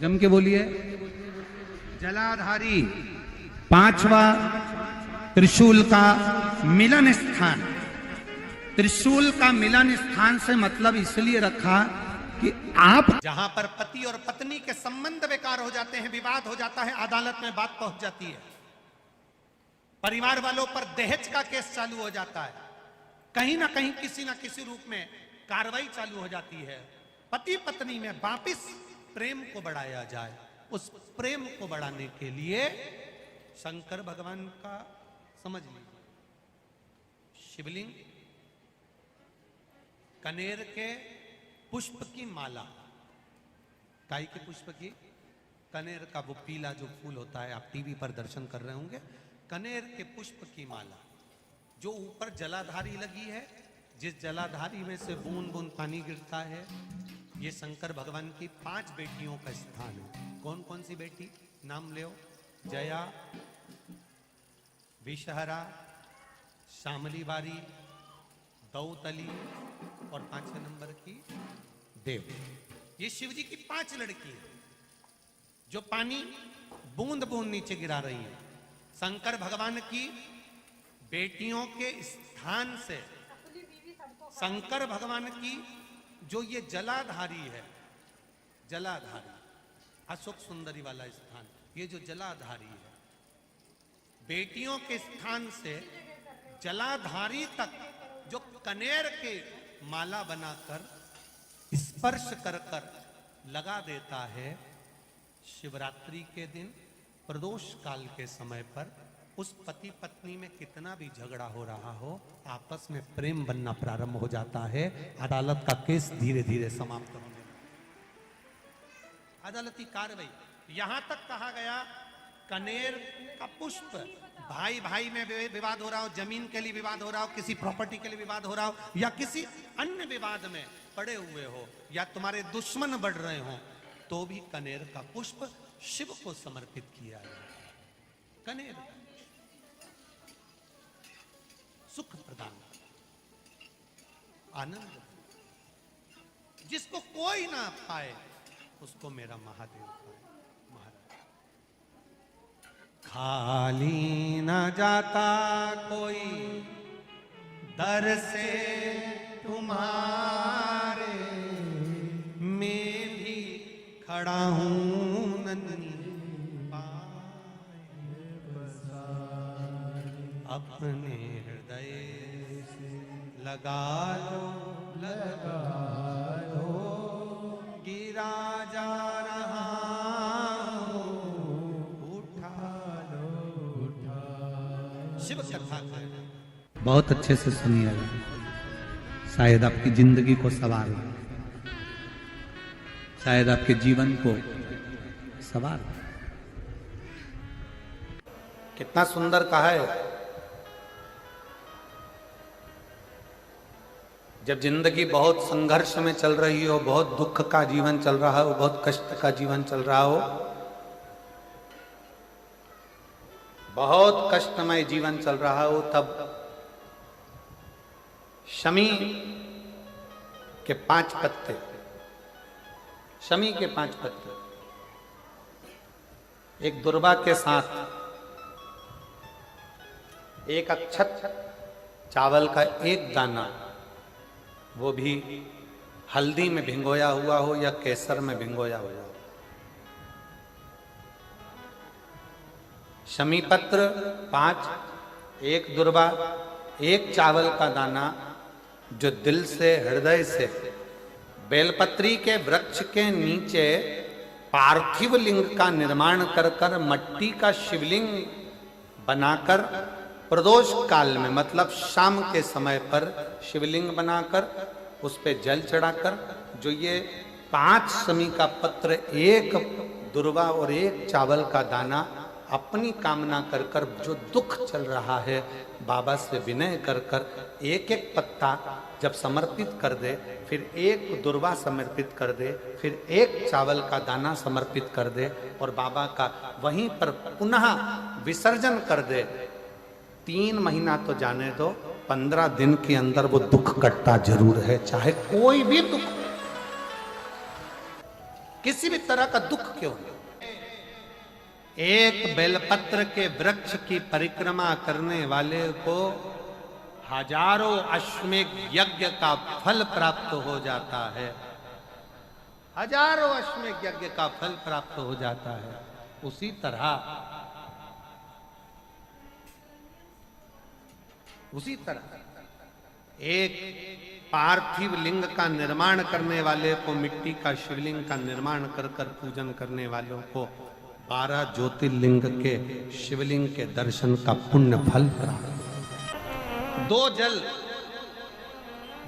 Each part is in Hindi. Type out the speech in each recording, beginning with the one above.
जम के बोलिए। जलाधारी, पांचवा त्रिशूल का मिलन स्थान। त्रिशूल का मिलन स्थान से मतलब इसलिए रखा कि आप जहां पर पति और पत्नी के संबंध बेकार हो जाते हैं, विवाद हो जाता है, अदालत में बात पहुंच जाती है, परिवार वालों पर दहेज का केस चालू हो जाता है, कहीं ना कहीं किसी ना किसी रूप में कार्रवाई चालू हो जाती है, पति पत्नी में वापिस प्रेम को बढ़ाया जाए, उस प्रेम को बढ़ाने के लिए शंकर भगवान का समझ लीजिए शिवलिंग, कनेर के पुष्प की माला, काई के पुष्प की, कनेर का वो पीला जो फूल होता है, आप टीवी पर दर्शन कर रहे होंगे, कनेर के पुष्प की माला जो ऊपर जलाधारी लगी है, जिस जलाधारी में से बूंद बूंद पानी गिरता है, ये शंकर भगवान की 5 बेटियों का स्थान है। कौन कौन सी बेटी नाम ले? जया, विषहरा, शामली बारी, दौतली और 5वें नंबर की देव। ये शिव जी की 5 लड़की है जो पानी बूंद बूंद नीचे गिरा रही है। शंकर भगवान की बेटियों के स्थान से शंकर भगवान की जो ये जलाधारी है, जलाधारी अशोक सुंदरी वाला स्थान, ये जो जलाधारी है, बेटियों के स्थान से जलाधारी तक जो कनेर के माला बनाकर स्पर्श कर कर लगा देता है, शिवरात्रि के दिन प्रदोष काल के समय पर उस पति पत्नी में कितना भी झगड़ा हो रहा हो, आपस में प्रेम बनना प्रारंभ हो जाता है। अदालत का केस धीरे धीरे समाप्त होने लगता। अदालती कार्रवाई यहां तक कहा गया, कनेर का पुष्प, भाई भाई में विवाद हो रहा हो, जमीन के लिए विवाद हो रहा हो, किसी प्रॉपर्टी के लिए विवाद हो रहा हो, या किसी अन्य विवाद में पड़े हुए हो, या तुम्हारे दुश्मन बढ़ रहे हो, तो भी कनेर का पुष्प शिव को समर्पित किया जाए। कनेर सुख प्रदान, आनंद, जिसको कोई ना पाए उसको मेरा महादेव पाए। खाली न जाता कोई दर से तुम्हारे, मैं भी खड़ा हूं नन्ही अपने हृदय से लगा लो, लगा लो, गिरा जा रहा हो, उठा लो, उठा। शिव कथा बहुत अच्छे से सुनिएगा, शायद आपकी जिंदगी को सवार, शायद आपके जीवन को सवार। कितना सुंदर कहा है। जब जिंदगी बहुत संघर्ष में चल रही हो, बहुत दुख का जीवन चल रहा हो, बहुत कष्ट का जीवन चल रहा हो, बहुत कष्टमय जीवन चल रहा हो, तब शमी के 5 पत्ते, शमी के 5 पत्ते, एक दुर्वा के साथ एक अक्षत चावल का एक दाना, वो भी हल्दी में भिंगोया हुआ हो या केसर में भिंगोया हुआ हो, शमी पत्र 5, एक दुर्वा, एक चावल का दाना, जो दिल से, हृदय से बेलपत्री के वृक्ष के नीचे पार्थिव लिंग का निर्माण कर कर, मट्टी का शिवलिंग बनाकर, प्रदोष काल में मतलब शाम के समय पर शिवलिंग बनाकर उस पे जल चढ़ाकर, जो ये 5 शमी का पत्र, एक दुर्वा और एक चावल का दाना, अपनी कामना कर कर, जो दुख चल रहा है, बाबा से विनय कर कर एक एक पत्ता जब समर्पित कर दे, फिर एक दुर्वा समर्पित कर दे, फिर एक चावल का दाना समर्पित कर दे, और बाबा का वहीं पर पुनः विसर्जन कर दे, 3 महीना तो जाने दो, 15 दिन के अंदर वो दुख कटता जरूर है, चाहे कोई भी दुख। किसी भी तरह का दुख क्यों नहीं, एक बेलपत्र के वृक्ष की परिक्रमा करने वाले को हजारों अश्वमेध यज्ञ का फल प्राप्त हो जाता है, हजारों अश्वमेध यज्ञ का फल प्राप्त हो जाता है। उसी तरह एक पार्थिव लिंग का निर्माण करने वाले को, मिट्टी का शिवलिंग का निर्माण कर कर पूजन करने वालों को 12 ज्योतिर्लिंग के शिवलिंग के दर्शन का पुण्य फल प्राप्त। 2 जल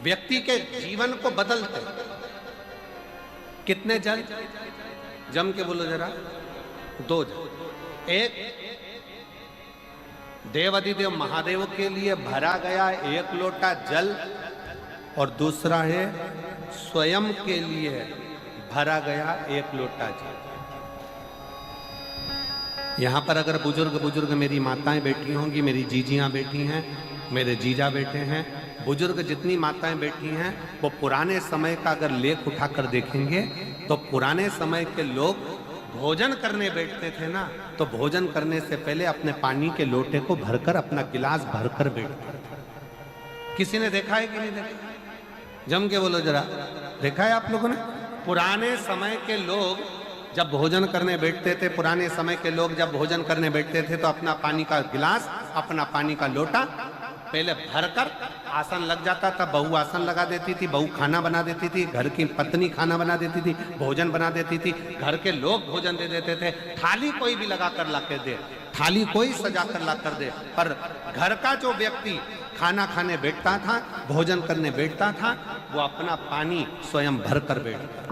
व्यक्ति के जीवन को बदलते। कितने जल? जम के बोलो जरा। 2 जल। एक देवाधिदेव महादेव के लिए भरा गया 1 लोटा जल, और दूसरा है स्वयं के लिए भरा गया 1 लोटा जल। यहां पर अगर बुजुर्ग मेरी माताएं बैठी होंगी, मेरी जीजियां बैठी हैं, मेरे जीजा बैठे हैं, बुजुर्ग जितनी माताएं बैठी हैं, वो पुराने समय का अगर लेख उठाकर देखेंगे तो पुराने समय के लोग भोजन करने बैठते थे ना, तो भोजन करने से पहले अपने पानी के लोटे को भरकर, अपना गिलास भरकर बैठते थे। किसी ने देखा है कि नहीं देखा? जम के बोलो जरा। देखा है आप लोगों ने? पुराने समय के लोग जब भोजन करने बैठते थे, पुराने समय के लोग जब भोजन करने बैठते थे तो अपना पानी का गिलास, अपना पानी का लोटा पहले भरकर आसन लग जाता था। बहू आसन लगा देती थी, बहू खाना बना देती थी, घर की पत्नी खाना बना देती थी, भोजन बना देती थी, घर के लोग भोजन दे देते थे। थाली कोई भी लगा कर ला कर दे, थाली कोई सजा कर ला कर दे, पर घर का जो व्यक्ति खाना खाने बैठता था, भोजन करने बैठता था, वो अपना पानी स्वयं भर कर बैठता।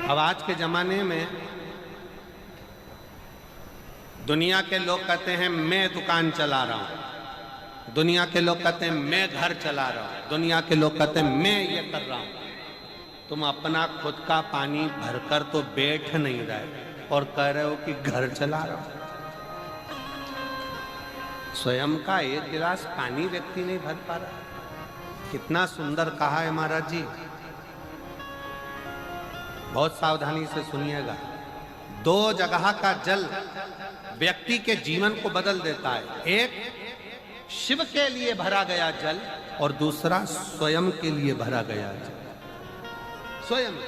अब आज के जमाने में दुनिया के लोग कहते हैं मैं दुकान चला रहा हूं, दुनिया के लोग कहते हैं मैं घर चला रहा हूं, दुनिया के लोग कहते हैं मैं ये कर रहा हूं। तुम अपना खुद का पानी भरकर तो बैठ नहीं रहे और कह रहे हो कि घर चला रहा हूं। स्वयं का 1 गिलास पानी व्यक्ति नहीं भर पा रहा। कितना सुंदर कहा है महाराज जी। बहुत सावधानी से सुनिएगा। 2 जगह का जल व्यक्ति के जीवन को बदल देता है। एक शिव के लिए भरा गया जल और दूसरा स्वयं के लिए भरा गया जल। स्वयं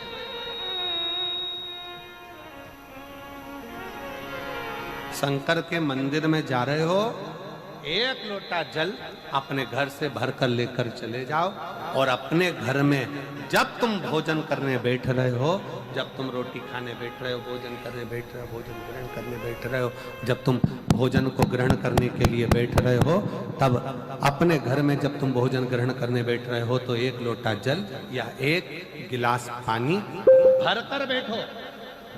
शंकर के मंदिर में जा रहे हो, 1 लोटा जल अपने घर से भरकर लेकर चले जाओ, और अपने घर में जब तुम भोजन करने बैठ रहे हो, जब तुम रोटी खाने बैठ रहे हो, भोजन करने बैठ रहे हो, भोजन ग्रहण करने बैठ रहे हो, जब तुम भोजन को ग्रहण करने के लिए बैठ रहे हो, तब अपने घर में जब तुम भोजन ग्रहण करने बैठ रहे हो तो 1 लोटा जल या 1 गिलास पानी भर कर बैठो।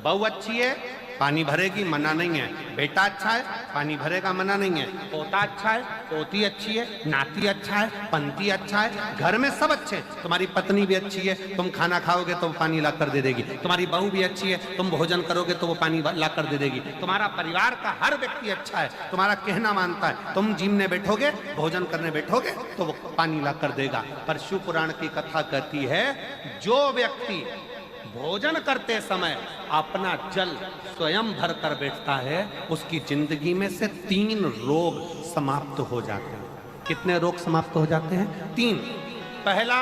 बहू अच्छी है, पानी भरेगी, मना नहीं है। बेटा अच्छा है, पानी भरेगा, मना नहीं है। पोता अच्छा है, पोती अच्छी है, नाती अच्छा है, पंती अच्छा है, घर में सब अच्छे। तुम्हारी पत्नी भी अच्छी है, तुम खाना खाओगे तो वो पानी ला कर दे देगी। तुम्हारी बहू भी अच्छी है, तुम भोजन करोगे तो वो पानी ला कर दे देगी। तुम्हारा परिवार का हर व्यक्ति अच्छा है, तुम्हारा कहना मानता है। तुम जिमने बैठोगे, भोजन करने बैठोगे तो वो पानी ला कर देगा। पर शिव पुराण की कथा कहती है, जो व्यक्ति भोजन करते समय अपना जल स्वयं भर कर बैठता है, उसकी जिंदगी में से 3 रोग समाप्त हो जाते हैं। कितने रोग समाप्त हो जाते हैं? 3। पहला,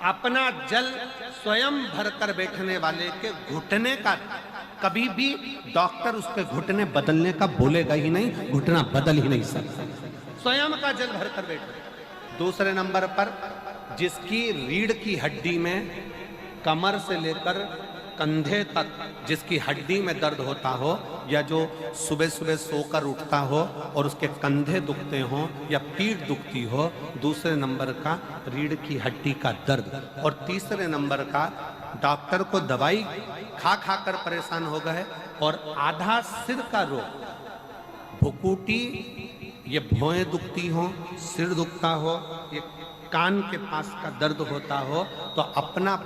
अपना जल स्वयं भर कर बैठने वाले के घुटने का कभी भी डॉक्टर उसके घुटने बदलने का बोलेगा ही नहीं, घुटना बदल ही नहीं सकता। स्वयं का जल भर कर बैठे। दूसरे नंबर पर, जिसकी रीढ़ की हड्डी में कमर से लेकर कंधे तक जिसकी हड्डी में दर्द होता हो, या जो सुबह सुबह सोकर उठता हो और उसके कंधे दुखते हो या पीठ दुखती हो। दूसरे नंबर का रीढ़ की हड्डी का दर्द। और तीसरे नंबर का, डॉक्टर को दवाई खा खा कर परेशान हो गए और आधा सिर का रोग, भुकुटी, ये भौएं दुखती हो, सिर दुखता हो, ये कान के पास का दर्द होता हो, तो अपना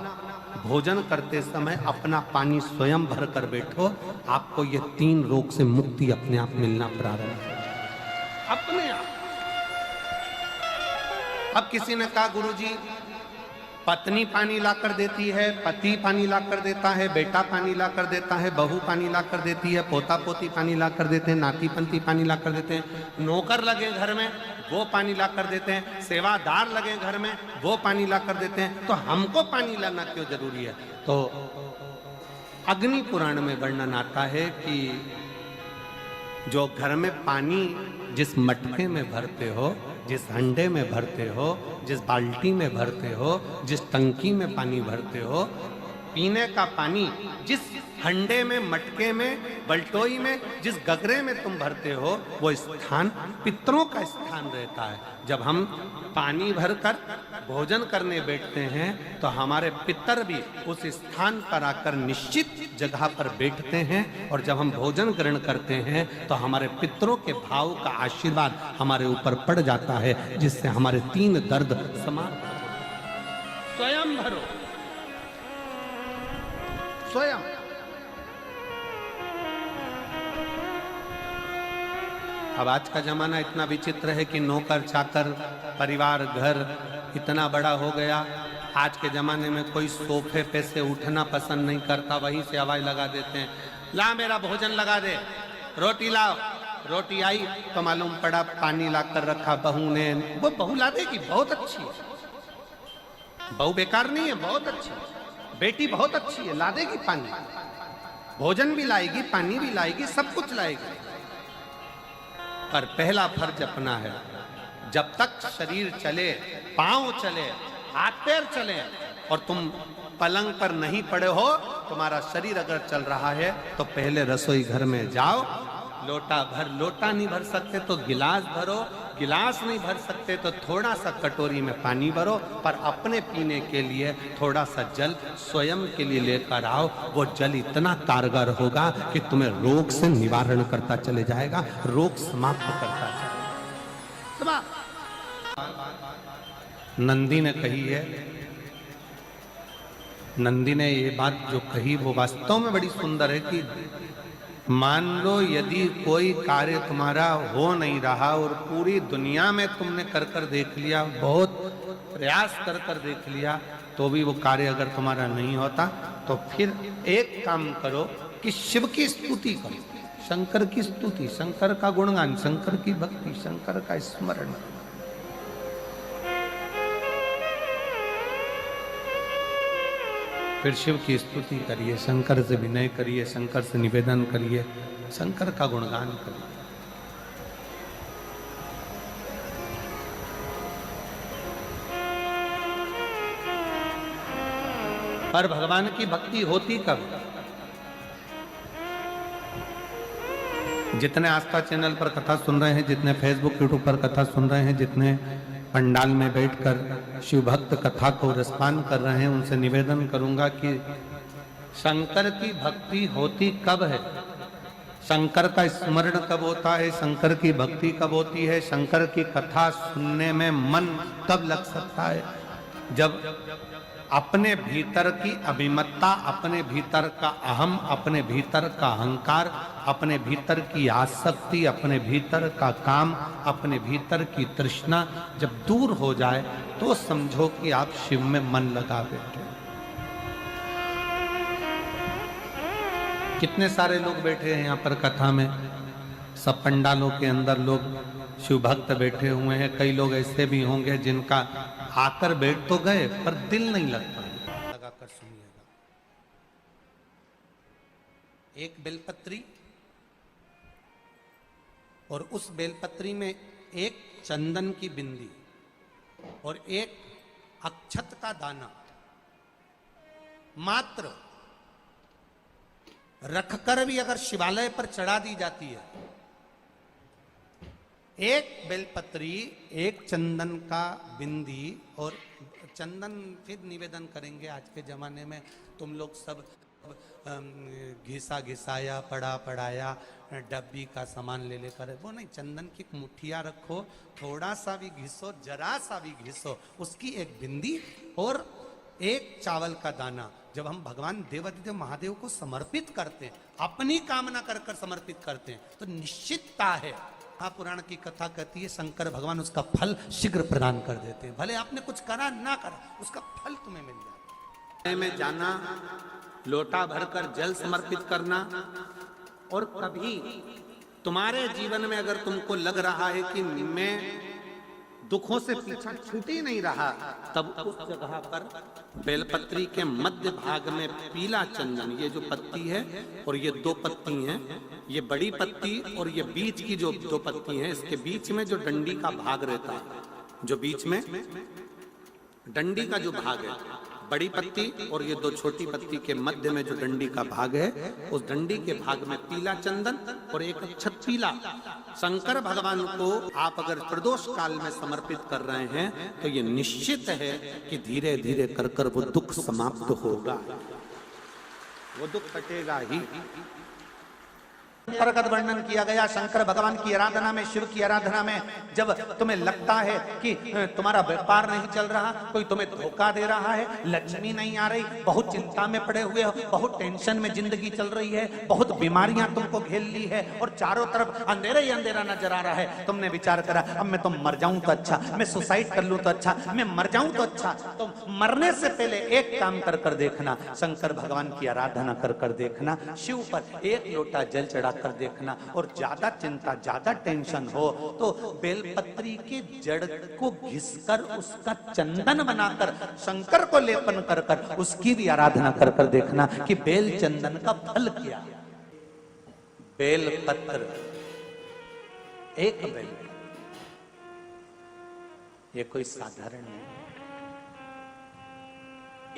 भोजन करते समय अपना पानी स्वयं भर कर बैठो, आपको ये 3 रोग से मुक्ति अपने आप मिलना प्रारंभ हो, अपने आप। अब किसी ने कहा गुरुजी पत्नी पानी लाकर देती है, पति पानी लाकर देता है, बेटा पानी लाकर देता है, बहू पानी लाकर देती है, पोता पोती पानी लाकर देते हैं, नाती पंती पानी लाकर देते हैं, नौकर लगे घर में वो पानी लाकर देते हैं, सेवादार लगे घर में वो पानी लाकर देते हैं, तो हमको पानी लाना क्यों जरूरी है? तो अग्नि पुराण में वर्णन आता है कि जो घर में पानी जिस मटके में भरते हो, जिस हंडे में भरते हो, जिस बाल्टी में भरते हो, जिस टंकी में पानी भरते हो, पीने का पानी जिस हंडे में, मटके में, बल्टोई में, जिस गगरे में तुम भरते हो, वो स्थान पितरों का स्थान रहता है। जब हम पानी भरकर भोजन करने बैठते हैं तो हमारे पितर भी उस स्थान पर आकर निश्चित जगह पर बैठते हैं, और जब हम भोजन ग्रहण करते हैं तो हमारे पितरों के भाव का आशीर्वाद हमारे ऊपर पड़ जाता है, जिससे हमारे 3 दर्द समाप्त हो। स्वयं भरो, स्वयं। अब आज का जमाना इतना विचित्र है कि नौकर चाकर, परिवार, घर इतना बड़ा हो गया। आज के जमाने में कोई सोफे पे से उठना पसंद नहीं करता, वहीं से आवाज लगा देते हैं, ला मेरा भोजन लगा दे, रोटी लाओ। रोटी आई तो मालूम पड़ा पानी ला कर रखा बहू ने। वो बहू ला देगी, बहुत अच्छी है, बहू बेकार नहीं है, बहुत अच्छी है, बेटी बहुत अच्छी है, ला देगी पानी, भोजन भी लाएगी, पानी भी लाएगी, सब कुछ लाएगी। पर पहला फर्ज अपना है, जब तक शरीर चले, पांव चले, हाथ पैर चले, और तुम पलंग पर नहीं पड़े हो, तुम्हारा शरीर अगर चल रहा है तो पहले रसोई घर में जाओ, लोटा भर, लोटा नहीं भर सकते तो गिलास भरो, गिलास नहीं भर सकते तो थोड़ा सा कटोरी में पानी भरो, पर अपने पीने के लिए थोड़ा सा जल स्वयं के लिए लेकर आओ। वो जल इतना कारगर होगा कि तुम्हें रोग से निवारण करता चले जाएगा, रोग समाप्त करता चलेगा। नंदी ने कही है, नंदी ने ये बात जो कही वो वास्तव में बड़ी सुंदर है कि मान लो यदि कोई कार्य तुम्हारा हो नहीं रहा और पूरी दुनिया में तुमने कर कर देख लिया, बहुत प्रयास कर कर देख लिया, तो भी वो कार्य अगर तुम्हारा नहीं होता, तो फिर एक काम करो कि शिव की स्तुति करो, शंकर की स्तुति, शंकर का गुणगान, शंकर की भक्ति, शंकर का स्मरण। फिर शिव की स्तुति करिए, शंकर से विनय करिए, शंकर से निवेदन करिए, शंकर का गुणगान करिए। पर भगवान की भक्ति होती कब? जितने आस्था चैनल पर कथा सुन रहे हैं, जितने फेसबुक यूट्यूब पर कथा सुन रहे हैं, जितने पंडाल में बैठकर शिव भक्त कथा को रसपान कर रहे हैं, उनसे निवेदन करूंगा कि शंकर की भक्ति होती कब है, शंकर का स्मरण कब होता है, शंकर की भक्ति कब होती है, शंकर की कथा सुनने में मन कब लग सकता है, जब अपने भीतर की अभिमत्ता, अपने भीतर का अहम, अपने भीतर का अहंकार, अपने भीतर की आसक्ति, अपने भीतर का काम, अपने भीतर की तृष्णा जब दूर हो जाए तो समझो कि आप शिव में मन लगा बैठे। कितने सारे लोग बैठे हैं यहाँ पर कथा में, सब पंडालों के अंदर लोग शिव भक्त बैठे हुए हैं। कई लोग ऐसे भी होंगे जिनका आकर बैठ तो गए पर दिल नहीं लगता। लगाकर सुनिएगा, एक बेलपत्री और उस बेलपत्री में एक चंदन की बिंदी और एक अक्षत का दाना मात्र रखकर भी अगर शिवालय पर चढ़ा दी जाती है, एक बेलपत्री, एक चंदन का बिंदी, और चंदन फिर निवेदन करेंगे। आज के जमाने में तुम लोग सब घिसा घिसाया, पड़ा पड़ाया, डब्बी का सामान ले लेकर, वो नहीं, चंदन की मुठिया रखो, थोड़ा सा भी घिसो, जरा सा भी घिसो, उसकी एक बिंदी और एक चावल का दाना जब हम भगवान देवादिदेव महादेव को समर्पित करते हैं, अपनी कामना कर कर समर्पित करते हैं, तो निश्चितता है, महापुराण की कथा कहती है शंकर भगवान उसका फल शीघ्र प्रदान कर देते हैं। भले आपने कुछ करा ना करा, उसका फल तुम्हें मिल जाए। में जाना, लोटा भरकर जल समर्पित करना, और कभी तुम्हारे जीवन में अगर तुमको लग रहा है कि मैं दुखों से पीछा छूट ही नहीं रहा, तब उस जगह पर बेलपत्री के मध्य भाग में पीला चंदन, ये जो पत्ती है और ये दो पत्ती हैं, ये बड़ी पत्ती और ये बीच की जो दो पत्ती हैं, इसके बीच में जो डंडी का भाग रहता है, जो बीच में डंडी का जो भाग है, बड़ी पत्ती और ये दो छोटी पत्ती के मध्य में जो डंडी का भाग है, उस डंडी के भाग में पीला चंदन और एक अक्षत पीला शंकर भगवान को आप अगर प्रदोष काल में समर्पित कर रहे हैं, तो ये निश्चित है कि धीरे धीरे कर कर वो दुख समाप्त होगा, वो दुख कटेगा ही। प्रगत वर्णन किया गया शंकर भगवान की आराधना में, शिव की आराधना में, जब तुम्हें लगता है कि तुम्हारा व्यापार नहीं चल रहा, कोई तुम्हें धोखा दे रहा है, लक्ष्मी नहीं आ रही, बहुत चिंता में पड़े हुए हो, बहुत टेंशन में जिंदगी चल रही है, बहुत बीमारियां तुमको घेर ली है और चारों तरफ अंधेरा ही अंधेरा नजर आ रहा है, तुमने विचार करा अब मैं तो मर जाऊं तो अच्छा, मैं सुसाइड कर लूं तो अच्छा, मैं मर जाऊं तो अच्छा, तो मरने से पहले एक काम कर कर देखना, शंकर भगवान की आराधना कर कर देखना, शिव पर एक लोटा जल चढ़ा कर देखना, और ज्यादा चिंता ज्यादा टेंशन हो तो बेलपत्री के जड़ को घिसकर उसका चंदन बनाकर शंकर को लेपन कर कर उसकी भी आराधना कर कर देखना कि बेल चंदन का फल क्या। बेलपत्र, एक बेल, ये कोई साधारण नहीं,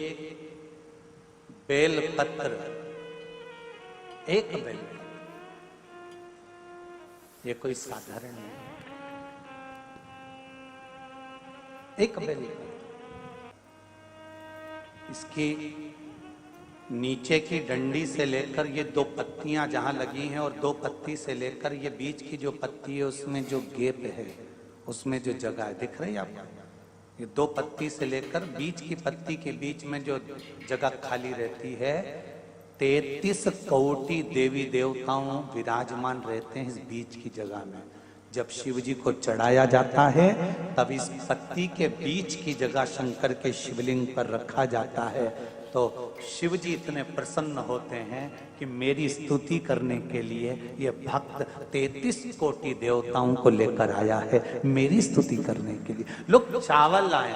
एक बेलपत्र, एक बेल, ये कोई साधारण नहीं, एक बेल। इसकी नीचे की डंडी से लेकर ये दो पत्तियां जहां लगी हैं, और दो पत्ती से लेकर ये बीच की जो पत्ती है उसमें जो गैप है, उसमें जो जगह है, दिख रही है आपको, ये दो पत्ती से लेकर बीच की पत्ती के बीच में जो जगह खाली रहती है, 33 कोटि देवी देवताओं विराजमान रहते हैं इस बीच की जगह में। जब शिव जी को चढ़ाया जाता है तब इस पत्ती के बीच की जगह शंकर के शिवलिंग पर रखा जाता है, तो शिव जी इतने प्रसन्न होते हैं कि मेरी स्तुति करने के लिए ये भक्त 33 कोटि देवताओं को लेकर आया है, मेरी स्तुति करने के लिए। लोग चावल लाए,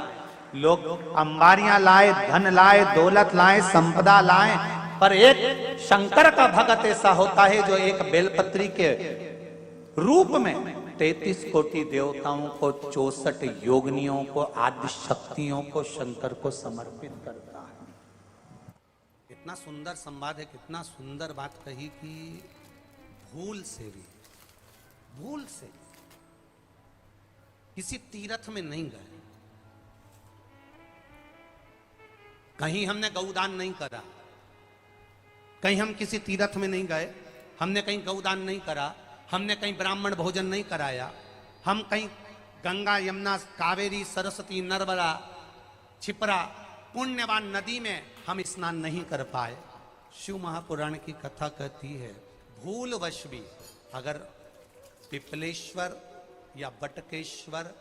लोग अंबारियां लाए, धन लाए, दौलत लाए, संपदा लाए, पर एक शंकर का भक्त ऐसा होता है जो एक बेलपत्री के रूप में 33 कोटि देवताओं को, 64 योगिनियों को, आदि शक्तियों को शंकर को समर्पित करता है। कितना सुंदर संवाद है, कितना सुंदर बात कही कि भूल से भी, भूल से किसी तीर्थ में नहीं गए, कहीं हमने गौदान नहीं करा, कहीं हम किसी तीर्थ में नहीं गए, हमने कहीं गौदान नहीं करा, हमने कहीं ब्राह्मण भोजन नहीं कराया, हम कहीं गंगा यमुना कावेरी सरस्वती नर्मदा छिपरा पुण्यवान नदी में हम स्नान नहीं कर पाए। शिव महापुराण की कथा कहती है भूलवश भी अगर पिपलेश्वर या बटकेश्वर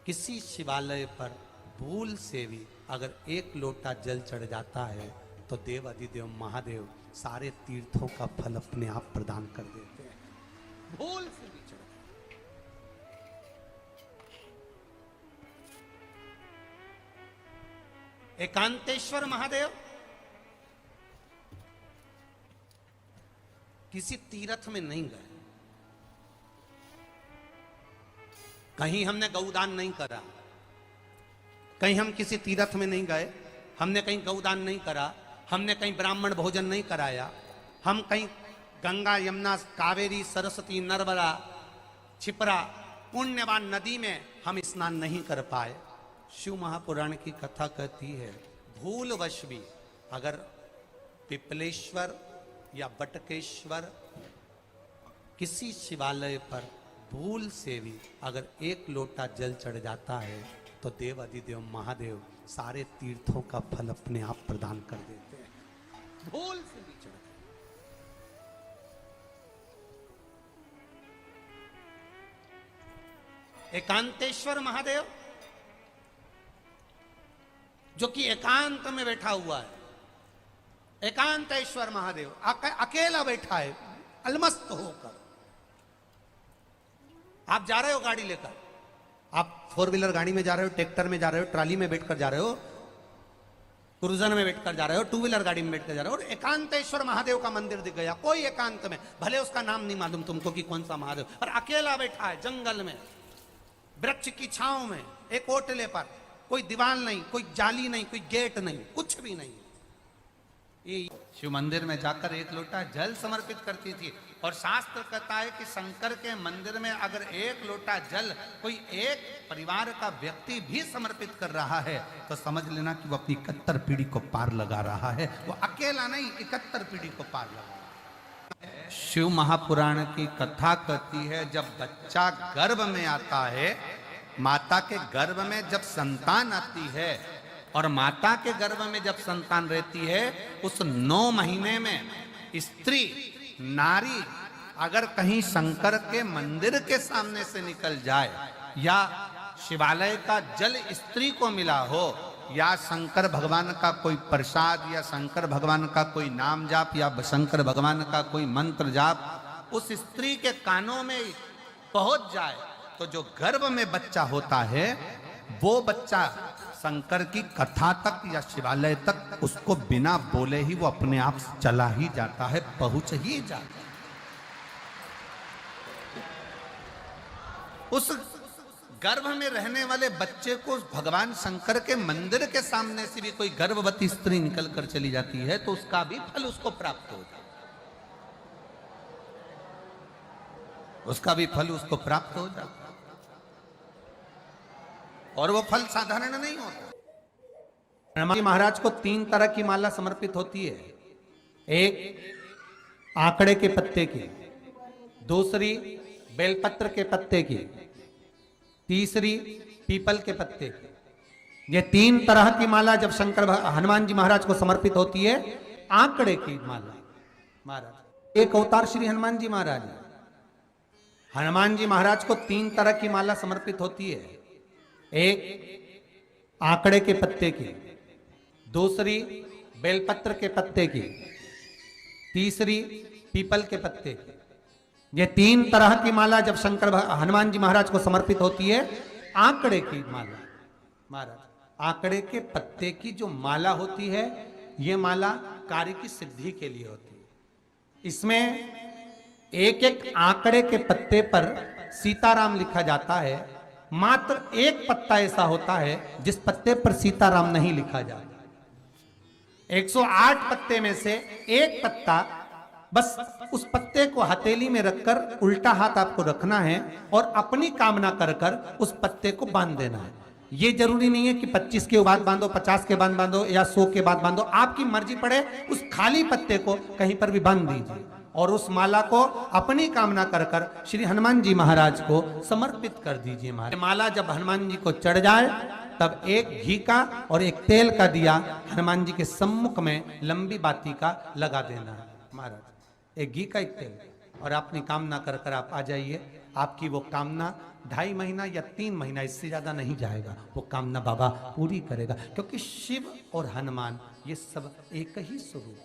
किसी शिवालय पर भूल से भी अगर एक लोटा जल चढ़ जाता है तो देव अधिदेव महादेव सारे तीर्थों का फल अपने आप प्रदान कर देते हैं। भूल से भी चढ़, एकांतेश्वर महादेव किसी तीर्थ में नहीं गए, कहीं हमने गौदान नहीं करा, कहीं हम किसी तीर्थ में नहीं गए, हमने कहीं गौदान नहीं करा, हमने कहीं ब्राह्मण भोजन नहीं कराया, हम कहीं गंगा यमुना कावेरी सरस्वती नर्मदा छिपरा पुण्यवान नदी में हम स्नान नहीं कर पाए। शिव महापुराण की कथा कहती है भूलवश भी अगर पिपलेश्वर या बटकेश्वर किसी शिवालय पर भूल से भी अगर एक लोटा जल चढ़ जाता है तो तो देव अधिदेव महादेव सारे तीर्थों का फल अपने आप प्रदान कर देते हैं। भूल से भी चढ़ एकांतेश्वर महादेव जो कि एकांत में बैठा हुआ है, एकांतेश्वर महादेव अकेला बैठा है अलमस्त होकर। आप जा रहे हो गाड़ी लेकर, आप 4 व्हीलर गाड़ी में जा रहे हो, ट्रैक्टर में जा रहे हो, ट्राली में बैठकर जा रहे हो, क्रूजर में बैठकर जा रहे हो, 2 व्हीलर गाड़ी में बैठकर जा रहे हो, और एकांतेश्वर महादेव का मंदिर दिख गया, कोई एकांत में, भले उसका नाम नहीं मालूम तुमको कि कौन सा महादेव, पर अकेला बैठा है जंगल में, वृक्ष की छांव में, एक ओटले पर, कोई दीवार नहीं, कोई जाली नहीं, कोई गेट नहीं, कुछ भी नहीं। शिव मंदिर में जाकर 1 लोटा जल समर्पित करती थी, और शास्त्र कहता है कि शंकर के मंदिर में अगर 1 लोटा जल कोई एक परिवार का व्यक्ति भी समर्पित कर रहा है तो समझ लेना कि वो अपनी 71 पीढ़ी को पार लगा रहा है। वो अकेला नहीं, 71 पीढ़ी को पार लगा रहा है। शिव महापुराण की कथा कहती है, जब बच्चा गर्भ में आता है, माता के गर्भ में जब संतान आती है और माता के गर्भ में जब संतान रहती है, उस 9 महीने में स्त्री नारी अगर कहीं शंकर के मंदिर के सामने से निकल जाए, या शिवालय का जल स्त्री को मिला हो, या शंकर भगवान का कोई प्रसाद, या शंकर भगवान का कोई नाम जाप, या शंकर भगवान का कोई मंत्र जाप उस स्त्री के कानों में पहुंच जाए, तो जो गर्भ में बच्चा होता है वो बच्चा शंकर की कथा तक या शिवालय तक उसको बिना बोले ही वो अपने आप चला ही जाता है, पहुंच ही जाता है। उस गर्भ में रहने वाले बच्चे को भगवान शंकर के मंदिर के सामने से भी कोई गर्भवती स्त्री निकल कर चली जाती है तो उसका भी फल उसको प्राप्त होता है, उसका भी फल उसको प्राप्त हो जाता है। और वो फल साधारण नहीं होता। हनुमान महाराज को 3 तरह की माला समर्पित होती है, एक आंकड़े के पत्ते की, दूसरी बेलपत्र के पत्ते की, तीसरी पीपल के पत्ते की। ये 3 तरह की माला जब हनुमान जी महाराज को समर्पित होती है, आंकड़े की माला महाराज एक अवतार श्री हनुमान जी महाराज है। हनुमान जी महाराज को 3 तरह की माला समर्पित होती है, एक आंकड़े के पत्ते की, दूसरी बेलपत्र के पत्ते की, तीसरी पीपल के पत्ते की। ये 3 तरह की माला जब हनुमान जी महाराज को समर्पित होती है, आंकड़े की माला महाराज, आंकड़े के पत्ते की जो माला होती है, ये माला कार्य की सिद्धि के लिए होती है। इसमें एक एक आंकड़े के पत्ते पर सीताराम लिखा जाता है, मात्र एक पत्ता ऐसा होता है जिस पत्ते पर सीताराम नहीं लिखा जाता। 108 पत्ते में से एक पत्ता, बस उस पत्ते को हथेली में रखकर उल्टा हाथ आपको रखना है और अपनी कामना कर कर उस पत्ते को बांध देना है। ये जरूरी नहीं है कि 25 के बाद बांधो, 50 के बाद बांधो या 100 के बाद बांधो, आपकी मर्जी पड़े उस खाली पत्ते को कहीं पर भी बांध दीजिए और उस माला को अपनी कामना कर कर श्री हनुमान जी महाराज को समर्पित कर दीजिए। माला जब हनुमान जी को चढ़ जाए तब एक घी का और एक तेल का दिया हनुमान जी के सम्मुख में लंबी बाती का लगा देना है महाराज, एक घी का एक तेल, और अपनी कामना कर कर आप आ जाइए। आपकी वो कामना 2.5 महीना या 3 महीना, इससे ज्यादा नहीं जाएगा, वो कामना बाबा पूरी करेगा, क्योंकि शिव और हनुमान ये सब एक ही स्वरूप